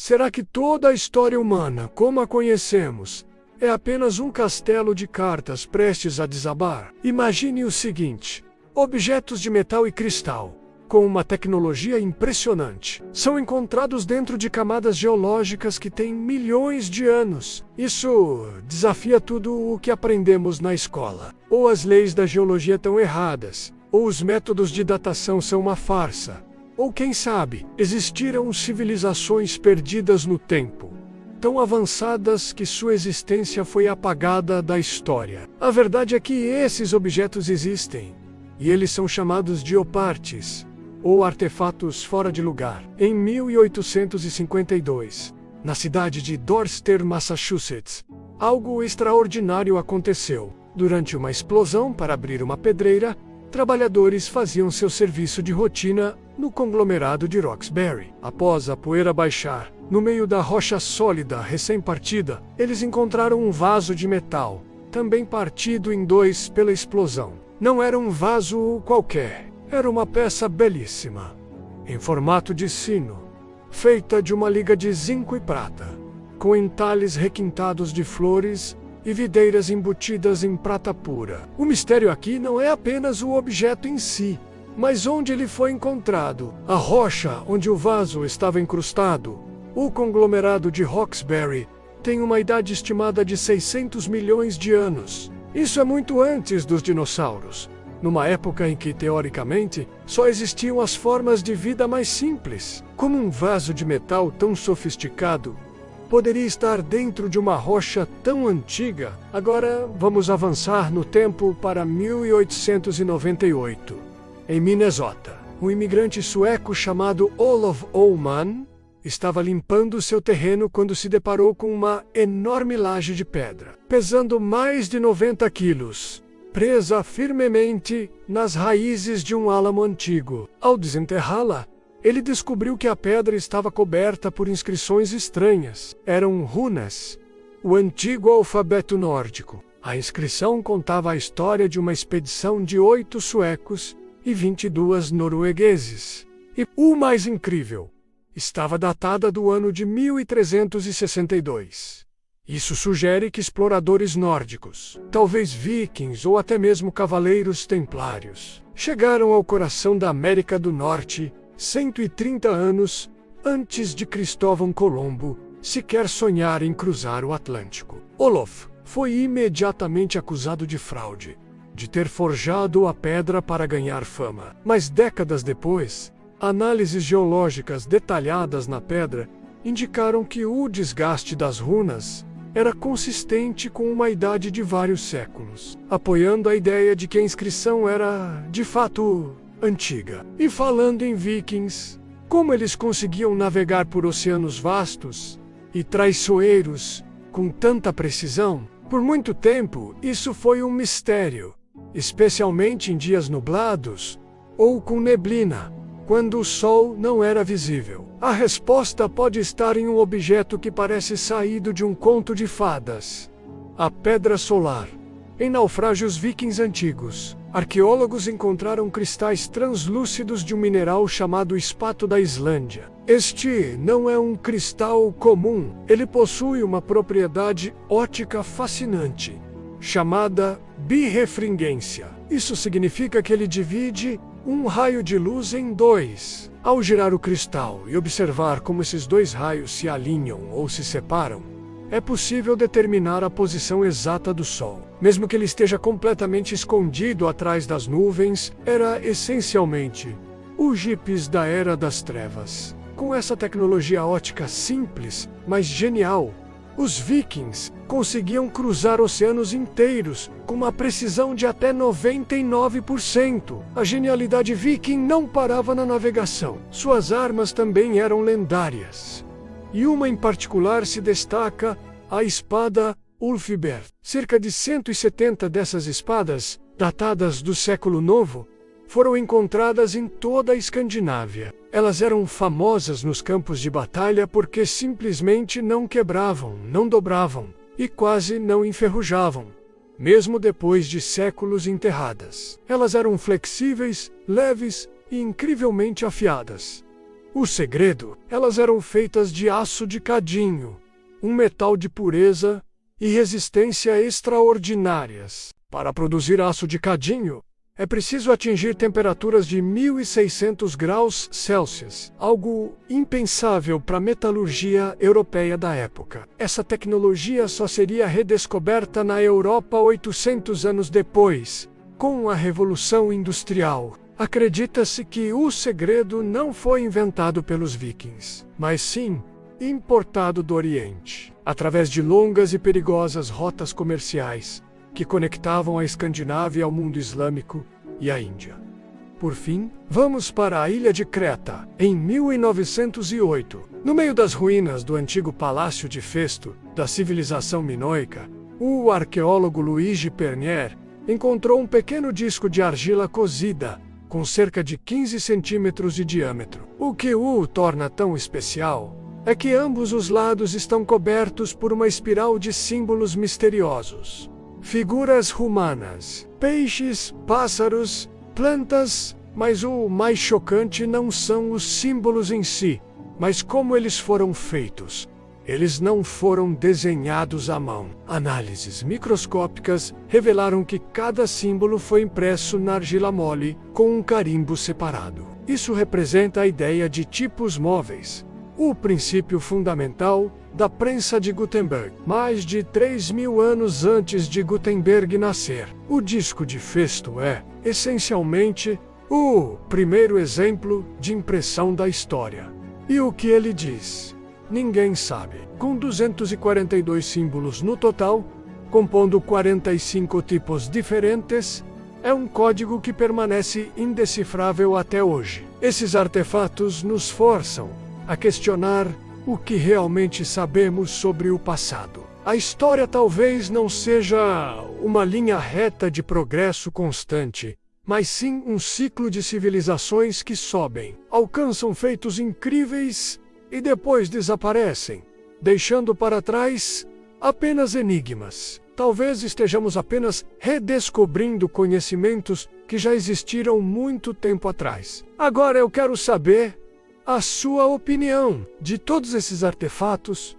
Será que toda a história humana, como a conhecemos, é apenas um castelo de cartas prestes a desabar? Imagine o seguinte: objetos de metal e cristal, com uma tecnologia impressionante, são encontrados dentro de camadas geológicas que têm milhões de anos. Isso desafia tudo o que aprendemos na escola. Ou as leis da geologia estão erradas, ou os métodos de datação são uma farsa. Ou quem sabe, existiram civilizações perdidas no tempo, tão avançadas que sua existência foi apagada da história. A verdade é que esses objetos existem, e eles são chamados de opartes, ou artefatos fora de lugar. Em 1852, na cidade de Dorchester, Massachusetts, algo extraordinário aconteceu. Durante uma explosão para abrir uma pedreira, trabalhadores faziam seu serviço de rotina no conglomerado de Roxbury. Após a poeira baixar, no meio da rocha sólida recém-partida, eles encontraram um vaso de metal, também partido em dois pela explosão. Não era um vaso qualquer, era uma peça belíssima, em formato de sino, feita de uma liga de zinco e prata, com entalhes requintados de flores e videiras embutidas em prata pura. O mistério aqui não é apenas o objeto em si, mas onde ele foi encontrado, a rocha onde o vaso estava incrustado. O conglomerado de Roxbury tem uma idade estimada de 600 milhões de anos. Isso é muito antes dos dinossauros, numa época em que, teoricamente, só existiam as formas de vida mais simples. Como um vaso de metal tão sofisticado poderia estar dentro de uma rocha tão antiga? Agora vamos avançar no tempo para 1898. Em Minnesota, um imigrante sueco chamado Olof Ullman estava limpando seu terreno quando se deparou com uma enorme laje de pedra, pesando mais de 90 quilos, presa firmemente nas raízes de um álamo antigo. Ao desenterrá-la, ele descobriu que a pedra estava coberta por inscrições estranhas. Eram runas, o antigo alfabeto nórdico. A inscrição contava a história de uma expedição de 8 suecos e 22 noruegueses. E o mais incrível, estava datada do ano de 1362. Isso sugere que exploradores nórdicos, talvez vikings ou até mesmo cavaleiros templários, chegaram ao coração da América do Norte 130 anos antes de Cristóvão Colombo sequer sonhar em cruzar o Atlântico. Olof foi imediatamente acusado de fraude, de ter forjado a pedra para ganhar fama. Mas décadas depois, análises geológicas detalhadas na pedra indicaram que o desgaste das runas era consistente com uma idade de vários séculos, apoiando a ideia de que a inscrição era, de fato, antiga. E falando em vikings, como eles conseguiam navegar por oceanos vastos e traiçoeiros com tanta precisão? Por muito tempo, isso foi um mistério, especialmente em dias nublados ou com neblina, quando o sol não era visível. A resposta pode estar em um objeto que parece saído de um conto de fadas: a pedra solar. Em naufrágios vikings antigos, arqueólogos encontraram cristais translúcidos de um mineral chamado espato da Islândia. Este não é um cristal comum, ele possui uma propriedade óptica fascinante, chamada birrefringência. Isso significa que ele divide um raio de luz em dois. Ao girar o cristal e observar como esses dois raios se alinham ou se separam, é possível determinar a posição exata do Sol. Mesmo que ele esteja completamente escondido atrás das nuvens, era essencialmente o GIPS da Era das Trevas. Com essa tecnologia óptica simples, mas genial, os vikings conseguiam cruzar oceanos inteiros com uma precisão de até 99%. A genialidade viking não parava na navegação. Suas armas também eram lendárias. E uma em particular se destaca: a espada Ulfberht. Cerca de 170 dessas espadas, datadas do século novo, foram encontradas em toda a Escandinávia. Elas eram famosas nos campos de batalha porque simplesmente não quebravam, não dobravam e quase não enferrujavam, mesmo depois de séculos enterradas. Elas eram flexíveis, leves e incrivelmente afiadas. O segredo: elas eram feitas de aço de cadinho, um metal de pureza e resistência extraordinárias. Para produzir aço de cadinho, é preciso atingir temperaturas de 1600 graus Celsius, algo impensável para a metalurgia europeia da época. Essa tecnologia só seria redescoberta na Europa 800 anos depois, com a Revolução Industrial. Acredita-se que o segredo não foi inventado pelos vikings, mas sim importado do Oriente, através de longas e perigosas rotas comerciais que conectavam a Escandinávia ao mundo islâmico e a Índia. Por fim, vamos para a ilha de Creta, em 1908. No meio das ruínas do antigo Palácio de Festo, da civilização minoica, o arqueólogo Luigi Pernier encontrou um pequeno disco de argila cozida, com cerca de 15 centímetros de diâmetro. O que o torna tão especial é que ambos os lados estão cobertos por uma espiral de símbolos misteriosos. Figuras humanas, peixes, pássaros, plantas, mas o mais chocante não são os símbolos em si, mas como eles foram feitos. Eles não foram desenhados à mão. Análises microscópicas revelaram que cada símbolo foi impresso na argila mole com um carimbo separado. Isso representa a ideia de tipos móveis, o princípio fundamental da prensa de Gutenberg. Mais de 3.000 anos antes de Gutenberg nascer, o disco de Festo é, essencialmente, o primeiro exemplo de impressão da história. E o que ele diz? Ninguém sabe. Com 242 símbolos no total, compondo 45 tipos diferentes, é um código que permanece indecifrável até hoje. Esses artefatos nos forçam a questionar o que realmente sabemos sobre o passado. A história talvez não seja uma linha reta de progresso constante, mas sim um ciclo de civilizações que sobem, alcançam feitos incríveis e depois desaparecem, deixando para trás apenas enigmas. Talvez estejamos apenas redescobrindo conhecimentos que já existiram muito tempo atrás. Agora eu quero saber a sua opinião. De todos esses artefatos,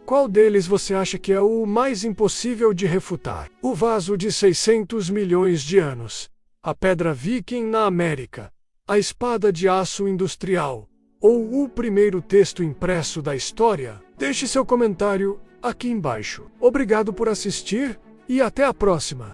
qual deles você acha que é o mais impossível de refutar? O vaso de 600 milhões de anos, a pedra viking na América, a espada de aço industrial, ou o primeiro texto impresso da história? Deixe seu comentário aqui embaixo. Obrigado por assistir e até a próxima!